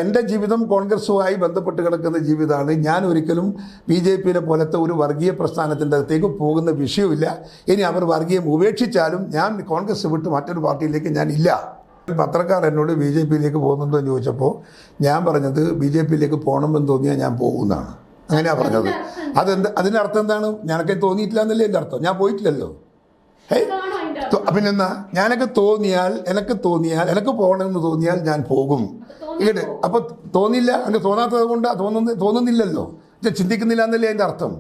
എൻ്റെ ജീവിതം കോൺഗ്രസുമായി ബന്ധപ്പെട്ട് കിടക്കുന്ന ജീവിതമാണ്. ഞാൻ ഒരിക്കലും BJP-യെ പോലത്തെ ഒരു വർഗീയ പ്രസ്ഥാനത്തിൻ്റെ അകത്തേക്ക് പോകുന്ന വിഷയമില്ല. ഇനി അവർ വർഗീയം ഉപേക്ഷിച്ചാലും ഞാൻ കോൺഗ്രസ് വിട്ട് മറ്റൊരു പാർട്ടിയിലേക്ക് ഞാൻ ഇല്ല. പത്രക്കാർ എന്നോട് BJP-യിലേക്ക് പോകുന്നുണ്ടോ എന്ന് ചോദിച്ചപ്പോൾ ഞാൻ പറഞ്ഞത് BJP-യിലേക്ക് പോകണമെന്ന് തോന്നിയാൽ ഞാൻ പോകുന്നതാണ്. അങ്ങനെയാണ് പറഞ്ഞത്. അതിൻ്റെ അർത്ഥം എന്താണ്? ഞാനൊക്കെ തോന്നിയിട്ടില്ല എന്നല്ലേ എൻ്റെ അർത്ഥം. ഞാൻ പോയിട്ടില്ലല്ലോ. പിന്നെന്നാ എനിക്ക് പോകണമെന്ന് തോന്നിയാൽ ഞാൻ പോകും. ഇങ്ങോട്ട് അപ്പോൾ തോന്നില്ല, എനിക്ക് തോന്നാത്തത് കൊണ്ട് തോന്നുന്നില്ലല്ലോ, ചിന്തിക്കുന്നില്ല എന്നല്ലേ എൻ്റെ അർത്ഥം.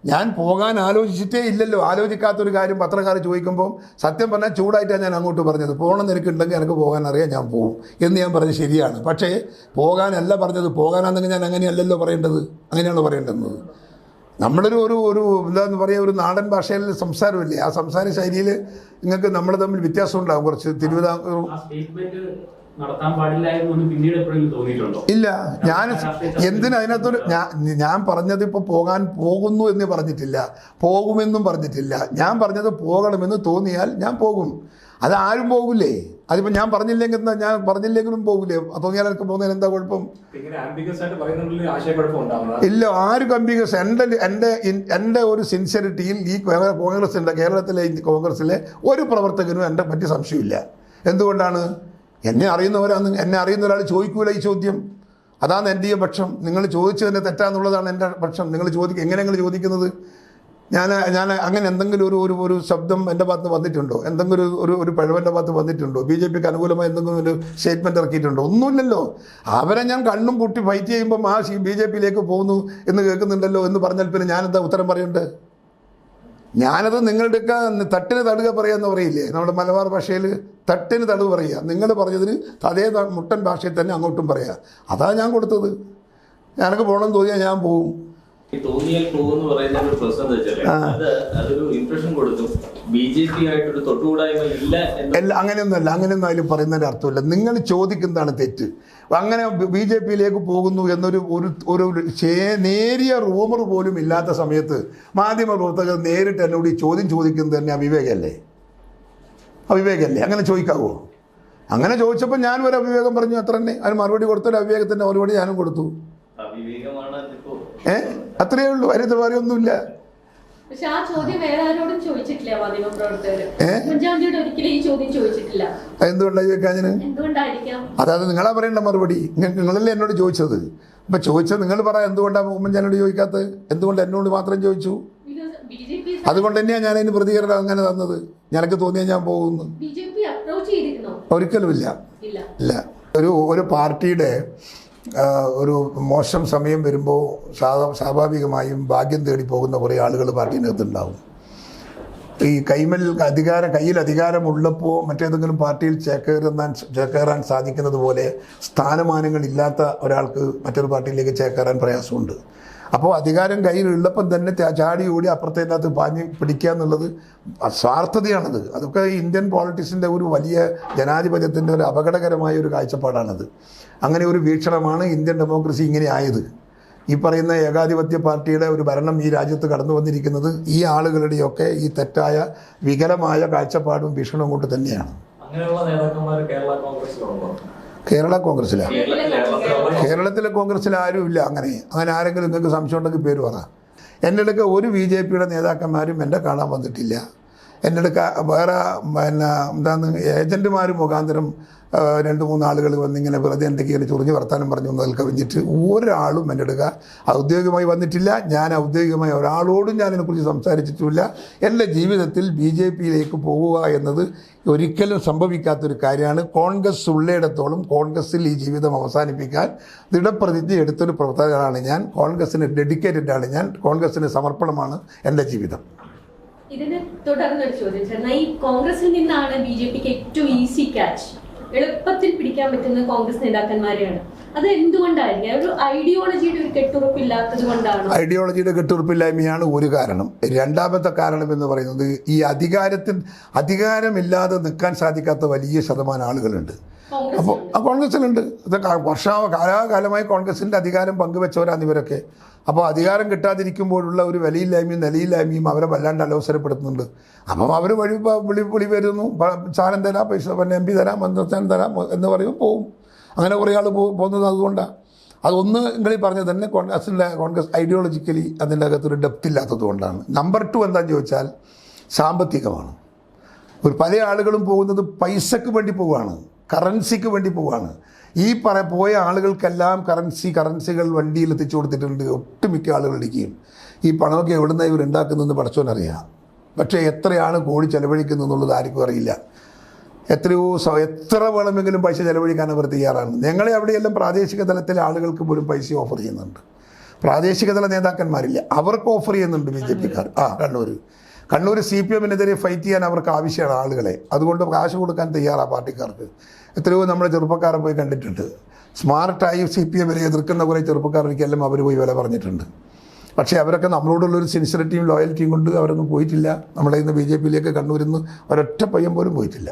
ഞാൻ പോകാൻ ആലോചിച്ചിട്ടേ ഇല്ലല്ലോ. ആലോചിക്കാത്തൊരു കാര്യം പത്രക്കാർ ചോദിക്കുമ്പോൾ സത്യം പറഞ്ഞാൽ ചൂടായിട്ടാണ് ഞാൻ അങ്ങോട്ട് പറഞ്ഞത്. പോകണം നിനക്കുണ്ടെങ്കിൽ എനിക്ക് പോകാൻ അറിയാം, ഞാൻ പോകും എന്ന് ഞാൻ പറഞ്ഞത് ശരിയാണ്. പക്ഷേ പോകാനല്ല പറഞ്ഞത്. പോകാനാണെങ്കിൽ ഞാൻ അങ്ങനെയല്ലല്ലോ പറയേണ്ടത്, അങ്ങനെയാണോ പറയേണ്ടത്? നമ്മളൊരു എന്താണെന്ന് പറയുക, ഒരു നാടൻ ഭാഷയിൽ സംസാരമില്ലേ, ആ സംസാര ശൈലിയിൽ നിങ്ങൾക്ക് നമ്മൾ തമ്മിൽ വ്യത്യാസം ഉണ്ടാകും കുറച്ച്. തിരുവിതാംകൂർ ഇല്ല, ഞാൻ എന്തിനാ അതിനകത്തൊരു ഞാൻ പറഞ്ഞത് ഇപ്പോൾ പോകാൻ പോകുന്നു എന്ന് പറഞ്ഞിട്ടില്ല, പോകുമെന്നും പറഞ്ഞിട്ടില്ല. ഞാൻ പറഞ്ഞത് പോകണമെന്ന് തോന്നിയാൽ ഞാൻ പോകും. അത് ആരും പോകില്ലേ? അതിപ്പോൾ ഞാൻ പറഞ്ഞില്ലെങ്കിലും പോകില്ലേ? തോന്നിയാൽ എനിക്ക് പോകുന്നതിന് എന്താ കുഴപ്പം? ഇല്ല, ആരും അംബിഗസ്. എൻ്റെ ഒരു സിൻസിയറിറ്റിയിൽ ഈ കോൺഗ്രസിൻ്റെ കേരളത്തിലെ കോൺഗ്രസിലെ ഒരു പ്രവർത്തകനും എൻ്റെ പറ്റി സംശയമില്ല. എന്തുകൊണ്ടാണ്? എന്നെ അറിയുന്ന ഒരാൾ ചോദിക്കൂല ഈ ചോദ്യം. അതാണ് എൻ്റെ ഈ പക്ഷം. നിങ്ങൾ ചോദിച്ചു തന്നെ തെറ്റാന്നുള്ളതാണ് എൻ്റെ പക്ഷം. എങ്ങനെ നിങ്ങൾ ചോദിക്കുന്നത്? ഞാൻ അങ്ങനെ എന്തെങ്കിലും ഒരു ശബ്ദം എൻ്റെ ഭാഗത്ത് വന്നിട്ടുണ്ടോ? എന്തെങ്കിലും ഒരു പിഴവൻ്റെ ഭാഗത്ത് വന്നിട്ടുണ്ടോ? BJP-ക്ക് അനുകൂലമായി എന്തെങ്കിലും ഒരു സ്റ്റേറ്റ്മെൻറ്റ് ഇറക്കിയിട്ടുണ്ടോ? ഒന്നുമില്ലല്ലോ. അവരെ ഞാൻ കണ്ണും പൊട്ടി ഫൈറ്റ് ചെയ്യുമ്പം ആ BJP-യിലേക്ക് പോകുന്നു എന്ന് കേൾക്കുന്നുണ്ടല്ലോ എന്ന് പറഞ്ഞാൽ പിന്നെ ഞാനെന്താ ഉത്തരം പറയണ്ടേ? ഞാനത് നിങ്ങളുടെയൊക്കെ തട്ടിന് തടുക പറയാമെന്ന് പറയില്ലേ, നമ്മുടെ മലബാർ ഭാഷയിൽ തട്ടിന് തടുക പറയുക. നിങ്ങൾ പറഞ്ഞതിന് അതേ മുട്ടൻ ഭാഷയിൽ തന്നെ അങ്ങോട്ടും പറയുക. അതാണ് ഞാൻ കൊടുത്തത്. എനിക്ക് പോകണമെന്ന് തോന്നിയാൽ ഞാൻ പോകും. തോന്നിയാൽ പോകുമെന്ന് പറയുന്ന ഒരു പ്രശ്നം എന്താ വെച്ചാൽ അതൊരു ഇംപ്രഷൻ കൊടുത്തു BJP ആയിട്ടൊരു തൊട്ടുകൂടായ്മ ഇല്ല. അങ്ങനെയൊന്നും അതിൽ പറയുന്നതിൻ്റെ അർത്ഥമില്ല. നിങ്ങൾ ചോദിക്കുന്നതാണ് തെറ്റ്. അങ്ങനെ BJP-യിലേക്ക് പോകുന്നു എന്നൊരു നേരിയ റൂമർ പോലും ഇല്ലാത്ത സമയത്ത് മാധ്യമപ്രവർത്തകർ നേരിട്ട് എന്നോട് ഈ ചോദ്യം ചോദിക്കുന്നത് തന്നെ അവിവേകമല്ലേ? അങ്ങനെ ചോദിക്കാവോ? അങ്ങനെ ചോദിച്ചപ്പോൾ ഞാൻ ഒരു അവിവേകം പറഞ്ഞു, അത്ര തന്നെ. അതിന് മറുപടി കൊടുത്തൊരു അവിവേകത്തിൻ്റെ മറുപടി ഞാനും കൊടുത്തു. അത്രയേ ഉള്ളൂ. അതിന് പറയൊന്നുമില്ല. എന്തുകൊണ്ടാണ് ചോദിക്കാൻ? അതായത് നിങ്ങളാ പറയേണ്ട മറുപടി. നിങ്ങളല്ലേ എന്നോട് ചോദിച്ചത്. അപ്പൊ ചോദിച്ചത് നിങ്ങൾ പറ. എന്തുകൊണ്ടാണ് ഉമ്മൻചാണ്ടിയോട് ചോദിക്കാത്തത്? എന്തുകൊണ്ട് എന്നോട് മാത്രം ചോദിച്ചു? അതുകൊണ്ട് തന്നെയാണ് ഞാൻ അതിന് പ്രതികരണം അങ്ങനെ തന്നത്. ഞങ്ങൾക്ക് തോന്നിയാൽ ഞാൻ പോകുന്നു. ഒരിക്കലുമില്ല. ഇല്ല. ഒരു പാർട്ടിയുടെ ഒരു മോശം സമയം വരുമ്പോൾ സ്വാഭാവികമായും ഭാഗ്യം തേടി പോകുന്ന കുറേ ആളുകൾ പാർട്ടിനകത്തുണ്ടാവും. ഈ കയ്യിൽ അധികാരമുള്ളപ്പോൾ മറ്റേതെങ്കിലും പാർട്ടിയിൽ ചേക്കേറാൻ സാധിക്കുന്നത് പോലെ സ്ഥാനമാനങ്ങളില്ലാത്ത ഒരാൾക്ക് മറ്റൊരു പാർട്ടിയിലേക്ക് ചേക്കേറാൻ പ്രയാസമുണ്ട്. അപ്പോൾ അധികാരം കയ്യിലുള്ളപ്പം തന്നെ ചാടി ഓടി അപ്പുറത്തേക്കകത്ത് പാഞ്ഞ് പിടിക്കുക എന്നുള്ളത് സ്വാർത്ഥതയാണത്. അതൊക്കെ ഇന്ത്യൻ പോളിറ്റിക്സിൻ്റെ ഒരു വലിയ ജനാധിപത്യത്തിൻ്റെ ഒരു അപകടകരമായ ഒരു കാഴ്ചപ്പാടാണത്. അങ്ങനെ ഒരു വീക്ഷണമാണ് ഇന്ത്യൻ ഡെമോക്രസി ഇങ്ങനെ ആയത്. ഈ പറയുന്ന ഏകാധിപത്യ പാർട്ടിയുടെ ഒരു ഭരണം ഈ രാജ്യത്ത് കടന്നു വന്നിരിക്കുന്നത് ഈ ആളുകളുടെയൊക്കെ ഈ തെറ്റായ വികലമായ കാഴ്ചപ്പാടും വീക്ഷണവും കൊണ്ട് തന്നെയാണ്. കേരള കോൺഗ്രസ്സിലാണ്. കേരളത്തിലെ കോൺഗ്രസ്സിൽ ആരുമില്ല. അങ്ങനെ ആരെങ്കിലും നിങ്ങൾക്ക് സംശയം ഉണ്ടെങ്കിൽ പേര് പറ. എൻ്റെ അടുക്ക ഒരു BJP-യുടെ നേതാക്കന്മാരും എൻ്റെ കാണാൻ വന്നിട്ടില്ല. എൻ്റെ അടുക്ക വേറെ ഏജൻറ്റുമാർ മുഖാന്തരം 2-3 ആളുകൾ വന്നിങ്ങനെ വെറുതെ എന്തൊക്കെയാണ് ചൊറിഞ്ഞ് വർത്താനം പറഞ്ഞു എന്നതിൽ കവിഞ്ഞിട്ട് ഒരാളും എൻ്റെ അടുക്ക ഔദ്യോഗികമായി വന്നിട്ടില്ല. ഞാൻ ഔദ്യോഗികമായി ഒരാളോടും ഞാനതിനെക്കുറിച്ച് സംസാരിച്ചിട്ടുമില്ല. എൻ്റെ ജീവിതത്തിൽ BJP-യിലേക്ക് പോവുക എന്നത് ഒരിക്കലും സംഭവിക്കാത്തൊരു കാര്യമാണ്. കോൺഗ്രസ് ഉള്ളയിടത്തോളം കോൺഗ്രസ്സിൽ ഈ ജീവിതം അവസാനിപ്പിക്കാൻ ദൃഢപ്രതിജ്ഞ എടുത്തൊരു പ്രവർത്തകനാണ് ഞാൻ. കോൺഗ്രസ്സിന് ഡെഡിക്കേറ്റഡാണ് ഞാൻ. കോൺഗ്രസ്സിന് സമർപ്പണമാണ് എൻ്റെ ജീവിതം. ഇതിന് തുടർന്നൊരു ചോദ്യം ചേർന്ന, ഈ കോൺഗ്രസിൽ നിന്നാണ് BJP-ക്ക് ഏറ്റവും ഈസി ക്യാച്ച്, എളുപ്പത്തിൽ പിടിക്കാൻ പറ്റുന്ന കോൺഗ്രസ് നേതാക്കന്മാരെയാണ്. അത് എന്തുകൊണ്ടായിരിക്കും? ഒരു ഐഡിയോളജിയുടെ ഒരു കെട്ടുറപ്പില്ലാത്തത് കൊണ്ടാണ്? ഐഡിയോളജിയുടെ കെട്ടുറപ്പില്ലായ്മയാണ് ഒരു കാരണം. രണ്ടാമത്തെ കാരണം എന്ന് പറയുന്നത് ഈ അധികാരമില്ലാതെ നിൽക്കാൻ സാധിക്കാത്ത വലിയ ശതമാനം ആളുകളുണ്ട്. അപ്പോൾ കോൺഗ്രസിലുണ്ട്. ഇതൊക്കെ കാലാകാലമായി കോൺഗ്രസിൻ്റെ അധികാരം പങ്കുവെച്ചവരാണ് ഇവരൊക്കെ. അപ്പോൾ അധികാരം കിട്ടാതിരിക്കുമ്പോഴുള്ള ഒരു വിലയില്ലായ്മയും നിലയില്ലായ്മയും അവരെ വല്ലാണ്ട് അലോസരപ്പെടുത്തുന്നുണ്ട്. അപ്പം അവർ വിളി വരുന്നു, സാധനം തരാം, പൈസ MP തരാം, മന്ത്രിസ്ഥാനം തരാം എന്ന് പറയുമ്പോൾ പോവും. അങ്ങനെ കുറേ ആൾ പോകുന്നത് അതുകൊണ്ടാണ്. അതൊന്ന് നിങ്ങൾ പറഞ്ഞത് തന്നെ കോൺഗ്രസ് ഐഡിയോളജിക്കലി അതിൻ്റെ അകത്തൊരു ഡെപ്ത് ഇല്ലാത്തത് കൊണ്ടാണ്. നമ്പർ 2 എന്താണെന്ന് ചോദിച്ചാൽ സാമ്പത്തികമാണ്. പല ആളുകളും പോകുന്നത് പൈസക്ക് വേണ്ടി പോവുകയാണ്, കറൻസിക്ക് വേണ്ടി പോവുകയാണ്. ഈ പോയ ആളുകൾക്കെല്ലാം കറൻസികൾ വണ്ടിയിൽ എത്തിച്ചു കൊടുത്തിട്ടുണ്ട്. ഒട്ടുമിക്ക ആളുകളുടെയും ഈ പണമൊക്കെ എവിടുന്ന ഇവർ ഉണ്ടാക്കുന്നതെന്ന് പഠിച്ചോനറിയാം. പക്ഷേ എത്രയാണ് കോടി ചെലവഴിക്കുന്നത് എന്നുള്ളത് ആർക്കും അറിയില്ല. എത്ര വേണമെങ്കിലും പൈസ ചെലവഴിക്കാൻ അവർ തയ്യാറാണ്. ഞങ്ങളെ അവിടെയെല്ലാം പ്രാദേശിക തലത്തിലെ ആളുകൾക്ക് പോലും പൈസ ഓഫർ ചെയ്യുന്നുണ്ട്. പ്രാദേശിക തല നേതാക്കന്മാരില്ല, അവർക്ക് ഓഫർ ചെയ്യുന്നുണ്ട് BJPക്കാർ. കണ്ണൂർ CPM-നെതിരെ ഫൈറ്റ് ചെയ്യാൻ അവർക്ക് ആവശ്യമാണ് ആളുകളെ. അതുകൊണ്ട് കാശ് കൊടുക്കാൻ തയ്യാറാണ് പാർട്ടിക്കാർക്ക്. എത്രയോ നമ്മുടെ ചെറുപ്പക്കാരെ പോയി കണ്ടിട്ടുണ്ട്. സ്മാർട്ടായി CPM-നെ എതിർക്കുന്ന കുറേ ചെറുപ്പക്കാർക്കെല്ലാം അവർ പോയി വില പറഞ്ഞിട്ടുണ്ട്. പക്ഷേ അവരൊക്കെ നമ്മളോടുള്ളൊരു സിൻസിയറിറ്റിയും ലോയൽറ്റിയും കൊണ്ട് അവരൊന്നും പോയിട്ടില്ല. നമ്മളെ ഇന്ന് BJP-യിലേക്ക് കണ്ണൂരിൽ നിന്ന് ഒരൊറ്റ പയ്യൻ പോലും പോയിട്ടില്ല.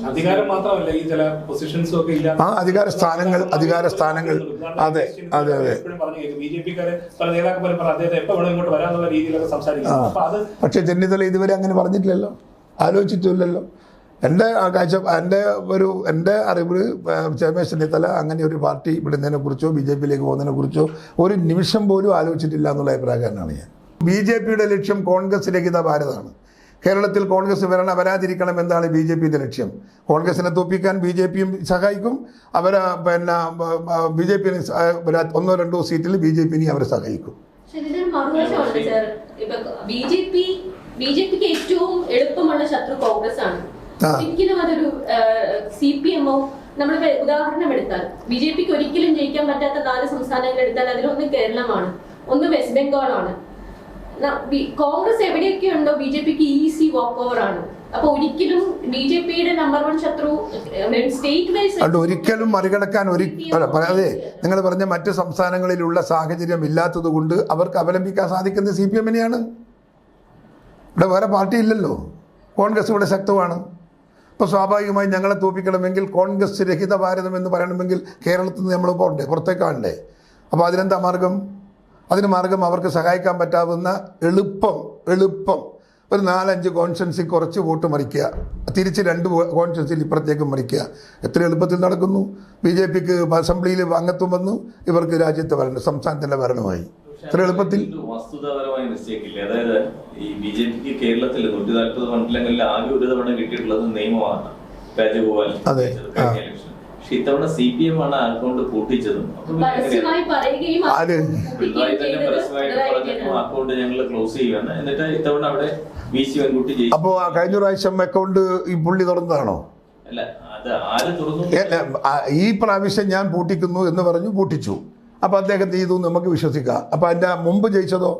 അധികാരം മാത്രമല്ല, ഈ ചില പൊസിഷൻസും ഒക്കെ ഇല്ല. അധികാര സ്ഥാനങ്ങൾ അതെ. BJP-ക്കാര് പല നേതാക്കൾ അദ്ദേഹത്തെ എപ്പോൾ വേണം ഇങ്ങോട്ട് വരാന്നുള്ള രീതിയിലൊക്കെ സംസാരിക്കുന്നു. പക്ഷേ ചെന്നിത്തല ഇതുവരെ അങ്ങനെ പറഞ്ഞിട്ടില്ലല്ലോ, ആലോചിച്ചിട്ടില്ലല്ലോ. എൻ്റെ അറിവ് രമേശ് ചെന്നിത്തല അങ്ങനെ ഒരു പാർട്ടി വിടുന്നതിനെക്കുറിച്ചോ BJP-യിലേക്ക് പോകുന്നതിനെക്കുറിച്ചോ ഒരു നിമിഷം പോലും ആലോചിച്ചിട്ടില്ല എന്നുള്ള അഭിപ്രായക്കാരനാണ് ഞാൻ. BJP-യുടെ ലക്ഷ്യം കോൺഗ്രസ് രഹിത ഭാരതമാണ്. കേരളത്തിൽ കോൺഗ്രസ് വരാതിരിക്കണം എന്നാണ് BJP-യുടെ ലക്ഷ്യം. കോൺഗ്രസിനെ തോപ്പിക്കാൻ BJP-യും സഹായിക്കും. BJP-നെ 1-2 സീറ്റിൽ BJP-നെ അവർ സഹായിക്കും. BJPക്ക് ഏറ്റവും എളുപ്പമുള്ള ശത്രു കോൺഗ്രസ് ആണ്. ഒരിക്കലും അതൊരു CPM-ഓ നമ്മൾ ഉദാഹരണം എടുത്താൽ BJPക്ക് ഒരിക്കലും ജയിക്കാൻ പറ്റാത്ത 4 സംസ്ഥാനങ്ങൾ എടുത്താൽ അതിലൊന്ന് കേരളമാണ്, ഒന്ന് വെസ്റ്റ് ബംഗാളാണ്. കോൺഗ്രസ് എവിടെയൊക്കെ ഉണ്ടോ BJPക്ക് ഈസി വാക്ക് ഓവർ ആണ്. അപ്പൊ ഒരിക്കലും BJPയുടെ നമ്പർ 1 ശത്രു സ്റ്റേറ്റ് വൈസ് ഒരിക്കലും മറികടക്കാൻ അതെ നിങ്ങൾ പറഞ്ഞ മറ്റ് സംസ്ഥാനങ്ങളിലുള്ള സാഹചര്യം ഇല്ലാത്തത് കൊണ്ട് അവർക്ക് അവലംബിക്കാൻ സാധിക്കുന്നത് CPM-നെയാണ്. ഇവിടെ വേറെ പാർട്ടി ഇല്ലല്ലോ. കോൺഗ്രസ് ഇവിടെ ശക്തമാണ്. അപ്പോൾ സ്വാഭാവികമായി ഞങ്ങളെ തോപ്പിക്കണമെങ്കിൽ കോൺഗ്രസ് രഹിത ഭാരതം എന്ന് പറയണമെങ്കിൽ കേരളത്തിൽ നിന്ന് നമ്മൾ പോകണ്ടേ, പുറത്തേക്കാണ്ടേ. അപ്പോൾ അതിനെന്താ മാർഗം? അതിന് മാർഗം അവർക്ക് സഹായിക്കാൻ പറ്റാവുന്ന എളുപ്പം ഒരു 4-5 കോൺസ്റ്റൻസിൽ കുറച്ച് വോട്ട് മറിക്കുക, തിരിച്ച് 2 കോൺസ്റ്റൻസിൽ ഇപ്പുറത്തേക്കും മറിക്കുക. എത്ര എളുപ്പത്തിൽ നടക്കുന്നു. BJPക്ക് അസംബ്ലിയിൽ അംഗത്വം വന്നു, ഇവർക്ക് രാജ്യത്തെ സംസ്ഥാനത്തിൻ്റെ ഭരണമായി. എത്ര എളുപ്പത്തിൽ. വസ്തുതാപരമായ മിസ്റ്റേക്ക് ഇല്ല. അതായത് ഈ BJPക്ക് കേരളത്തിൽ 140 മണ്ഡലങ്ങളിൽ ആകെ ഒരു തവണ കിട്ടിയിട്ടുള്ളത് നിയമമാണ്, രാജഗോപാൽ. പക്ഷെ ഇത്തവണ CPM ആണ് അക്കൗണ്ട് പൂട്ടിച്ചതും. അക്കൗണ്ട് ഞങ്ങൾ ക്ലോസ് ചെയ്യുകയാണ്. എന്നിട്ട് ഇത്തവണ അവിടെ VC വെൻകുട്ടി ജയിച്ചു. അപ്പോ കഴിഞ്ഞ പ്രാവശ്യം അക്കൗണ്ട് ഈ പുള്ളി തുറന്നതാണോ? അല്ല, അത് ആര് തുറന്നു? ഈ പ്രാവശ്യം ഞാൻ പൂട്ടിക്കുന്നു എന്ന് പറഞ്ഞു, പൂട്ടിച്ചു. അപ്പൊ അദ്ദേഹത്തെ ചെയ്തു നമുക്ക് വിശ്വസിക്കാം. അപ്പൊ അതിന്റെ മുമ്പ് ജയിച്ചതോ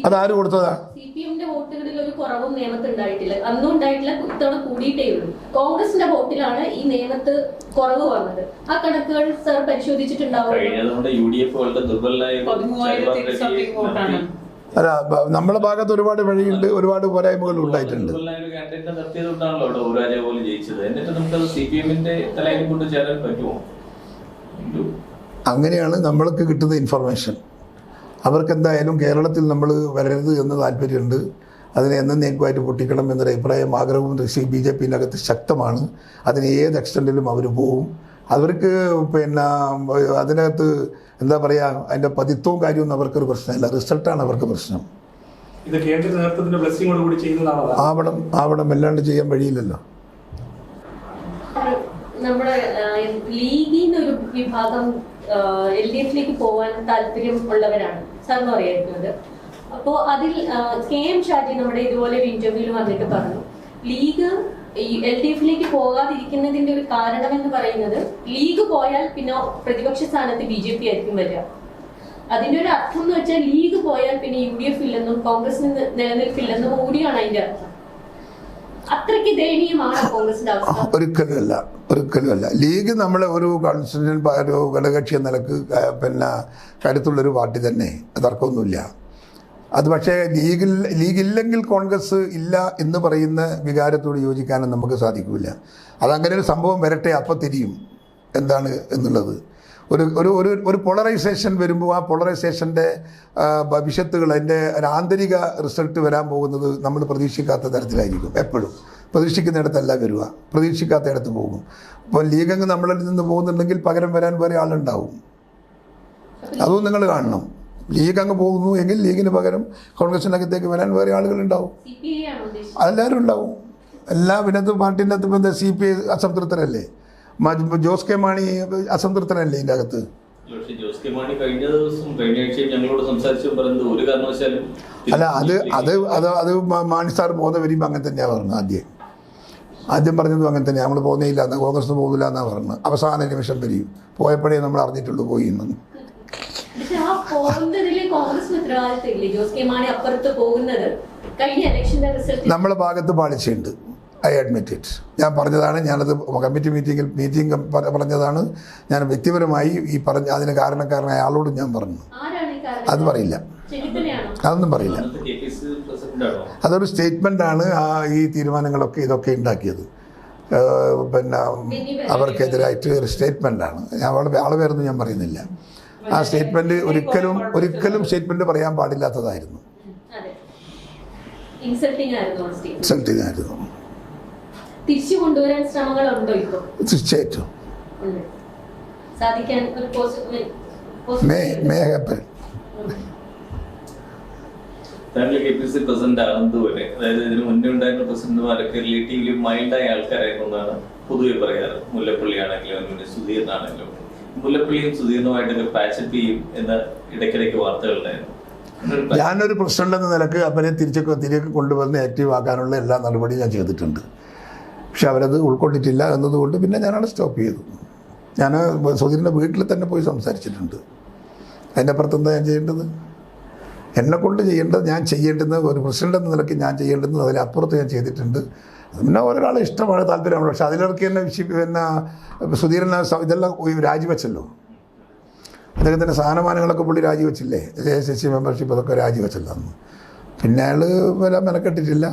അതാര് കൊടുത്തതാ? CPM-ന്റെ വോട്ടുകളിൽ ഒരു കുറവും നിയമത്തിൽ ഉണ്ടായിട്ടില്ല, അന്നും ഉണ്ടായിട്ടില്ല, ഇത്തവണ കൂടിയിട്ടേ ഉള്ളൂ. കോൺഗ്രസിന്റെ വോട്ടിലാണ് ഈ നിയമത്ത് കുറവ് വന്നത്. ആ കണക്കുകൾ സർ പരിശോധിച്ചിട്ടുണ്ടാവും. അല്ല, നമ്മുടെ ഭാഗത്ത് ഒരുപാട് വഴിയുണ്ട്, ഒരുപാട് പോരായ്മകൾ ഉണ്ടായിട്ടുണ്ട്. അങ്ങനെയാണ് നമ്മൾക്ക് കിട്ടുന്ന ഇൻഫർമേഷൻ. അവർക്കെന്തായാലും കേരളത്തിൽ നമ്മൾ വരരുത് എന്ന് താല്പര്യമുണ്ട്. അതിനെ എന്നേക്കുമായിട്ട് പൊട്ടിക്കണം എന്നൊരു അഭിപ്രായം, ആഗ്രഹവും BJP-ൻ്റെ അകത്ത് ശക്തമാണ്. അതിന് ഏത് എക്സ്റ്റൻറ്റിലും അവർ പോവും. അവർക്ക് അതിനകത്ത് എന്താ പറയുക, അതിൻ്റെ പതിത്വവും കാര്യമൊന്നും അവർക്കൊരു പ്രശ്നമില്ല, റിസൾട്ടാണ് അവർക്ക് പ്രശ്നം. ആവണം അല്ലാണ്ട് ചെയ്യാൻ വഴിയില്ലല്ലോ. നമ്മുടെ ലീഗിൽ നിന്നൊരു വിഭാഗം LDF-ലേക്ക് പോകാൻ താല്പര്യം ഉള്ളവരാണ് സാറിന് അറിയായിരിക്കുന്നത്. അപ്പോൾ അതിൽ KM ഷാജി നമ്മുടെ ഇതുപോലെ ഒരു ഇന്റർവ്യൂവിൽ വന്നിട്ട് പറഞ്ഞു, ലീഗ് LDF-ലേക്ക് പോകാതിരിക്കുന്നതിന്റെ ഒരു കാരണം എന്ന് പറയുന്നത് ലീഗ് പോയാൽ പിന്നെ പ്രതിപക്ഷ സ്ഥാനത്ത് BJP ആയിരിക്കും വരിക. അതിന്റെ ഒരു അർത്ഥം എന്ന് വെച്ചാൽ ലീഗ് പോയാൽ പിന്നെ UDF ഇല്ലെന്നും കോൺഗ്രസിന് നിലനിൽപ്പില്ലെന്നും കൂടിയാണ് അതിന്റെ അർത്ഥം. അത്രയ്ക്ക് ദയനീയമാണ് കോൺഗ്രസിന്റെ അവസ്ഥ. ഒരിക്കലുമല്ല. ലീഗ് നമ്മളെ ഒരു കോൺസ്റ്റിറ്റ്യൂഷൻ ഒരു ഘടകകക്ഷി എന്ന നിലക്ക് കരുത്തുള്ളൊരു പാർട്ടി തന്നെ, തർക്കമൊന്നുമില്ല. അത് പക്ഷേ ലീഗില്ലെങ്കിൽ കോൺഗ്രസ് ഇല്ല എന്ന് പറയുന്ന വികാരത്തോട് യോജിക്കാനും നമുക്ക് സാധിക്കില്ല. അതങ്ങനെ ഒരു സംഭവം വരട്ടെ, അപ്പം തിരിയും എന്താണ് എന്നുള്ളത്. ഒരു പോളറൈസേഷൻ വരുമ്പോൾ ആ പോളറൈസേഷൻ്റെ ഭവിഷ്യത്തുകൾ, അതിൻ്റെ ഒരു ആന്തരിക റിസൾട്ട് വരാൻ പോകുന്നത് നമ്മൾ പ്രതീക്ഷിക്കാത്ത തരത്തിലായിരിക്കും. എപ്പോഴും പ്രതീക്ഷിക്കുന്നിടത്തല്ല വരിക, പ്രതീക്ഷിക്കാത്തയിടത്ത് പോകും. ഇപ്പോൾ ലീഗ് അങ്ങ് നമ്മളിൽ നിന്ന് പോകുന്നുണ്ടെങ്കിൽ പകരം വരാൻ വേറെ ആളുണ്ടാവും. അതും നിങ്ങൾ കാണണം. ലീഗ് അങ്ങ് പോകുന്നു എങ്കിൽ ലീഗിന് പകരം കോൺഗ്രസിനകത്തേക്ക് വരാൻ വേറെ ആളുകളുണ്ടാവും. അതെല്ലാവരും ഉണ്ടാവും. എല്ലാ വിനത്തും പാർട്ടിൻ്റെ അകത്ത് എന്താ CPI അസംതൃപ്തരല്ലേ? ജോസ് കെ മാണി അസംതൃപ്തനല്ലേ ഇതിൻ്റെ അകത്ത്? ജോസ് കെ മാണി കഴിഞ്ഞ ആഴ്ചയും ഞങ്ങളോട് സംസാരിച്ചു പറയുന്നത് ഒരു കാരണവശാലും അല്ല, അത് മാണി സാർ പോകുന്ന വരുമ്പോൾ അങ്ങനെ തന്നെയാണ് പറഞ്ഞത്. ആദ്യം പറഞ്ഞതും അങ്ങനെ തന്നെ, നമ്മൾ പോകുന്നില്ല എന്ന്, കോൺഗ്രസ് പോകുന്നില്ല എന്നാണ് പറഞ്ഞത്. അവസാന നിമിഷം വരികയും പോയപ്പോഴേ നമ്മൾ അറിഞ്ഞിട്ടുള്ളൂ പോയി എന്ന്. നമ്മളെ ഭാഗത്ത് പാളിച്ചുണ്ട്, ഐ അഡ്മിറ്റ് ഇറ്റ്. ഞാൻ പറഞ്ഞതാണ്, ഞാനത് കമ്മിറ്റി മീറ്റിംഗ് പറഞ്ഞതാണ്. ഞാൻ വ്യക്തിപരമായി ഈ അതിന് കാരണക്കാരനായ ആളോടും ഞാൻ പറഞ്ഞു. അത് പറയില്ല, അതൊന്നും പറയില്ല. അതൊരു സ്റ്റേറ്റ്മെൻ്റാണ്. ഈ തീരുമാനങ്ങളൊക്കെ ഇതൊക്കെ ഉണ്ടാക്കിയത് പിന്നെ അവർക്കെതിരായിട്ട് ഒരു സ്റ്റേറ്റ്മെൻ്റാണ്. ആളെ പേരൊന്നും ഞാൻ പറയുന്നില്ല. ആ സ്റ്റേറ്റ്മെൻറ്റ് ഒരിക്കലും സ്റ്റേറ്റ്മെൻറ്റ് പറയാൻ പാടില്ലാത്തതായിരുന്നു. ഇൻസൾട്ടിങ് ആയിരുന്നു. തിരിച്ചു കൊണ്ടുവരാൻ ശ്രമങ്ങളുണ്ടോ ഇപ്പോൾ? തീർച്ചയായിട്ടും. സാധിക്കാൻ മേ ഹാപ്പൻ. താങ്കൾ KPC പ്രസിഡന്റ് ആകുന്നതുപോലെ, അതായത് ഇതിന് മുന്നേ ഉണ്ടായിരുന്ന പ്രസിഡന്റുമാരൊക്കെ റിലേറ്റീവ്ലി മൈൽഡായ ആൾക്കാരായിരുന്നു എന്നാണ് പൊതുവെ പറയാറ്. മുല്ലപ്പള്ളി ആണെങ്കിലും സുധീറിനാണെങ്കിലും. മുല്ലപ്പള്ളിയും സുധീറിനുമായിട്ടൊക്കെ പാച്ചപ്പ് ചെയ്യും എന്ന ഇടയ്ക്കിടയ്ക്ക് വാർത്തകളുണ്ടായിരുന്നു. ഞാനൊരു പ്രസിഡന്റ് എന്ന നിലക്ക് അവരെ തിരികെ കൊണ്ടുവന്ന് ആക്റ്റീവ് ആക്കാനുള്ള എല്ലാ നടപടിയും ഞാൻ ചെയ്തിട്ടുണ്ട്. പക്ഷെ അവരത് ഉൾക്കൊണ്ടിട്ടില്ല എന്നതുകൊണ്ട് പിന്നെ ഞാനത് സ്റ്റോപ്പ് ചെയ്തു. ഞാൻ സുധീറിൻ്റെ വീട്ടിൽ തന്നെ പോയി സംസാരിച്ചിട്ടുണ്ട്. അതിൻ്റെ അപ്പുറത്ത് എന്താ ഞാൻ ചെയ്യേണ്ടത്? എന്നെക്കൊണ്ട് ചെയ്യേണ്ടത്, ഞാൻ ചെയ്യേണ്ടുന്നത്, ഒരു പ്രസിഡന്റ് എന്ന നിലയ്ക്ക് ഞാൻ ചെയ്യേണ്ടുന്നത് അതിലപ്പുറത്ത് ഞാൻ ചെയ്തിട്ടുണ്ട്. അത് പിന്നെ ഒരാളെ ഇഷ്ടമാണ്, താല്പര്യമാണ്. പക്ഷെ അതിലിറക്കി തന്നെ സുധീരൻ ഇതെല്ലാം രാജിവെച്ചല്ലോ. അദ്ദേഹത്തിൻ്റെ സ്ഥാനമാനങ്ങളൊക്കെ പുള്ളി രാജിവെച്ചില്ലേ? AICC മെമ്പർഷിപ്പ് അതൊക്കെ രാജിവെച്ചല്ലോ. പിന്നെ അയാൾ മെനക്കെട്ടിട്ടില്ല.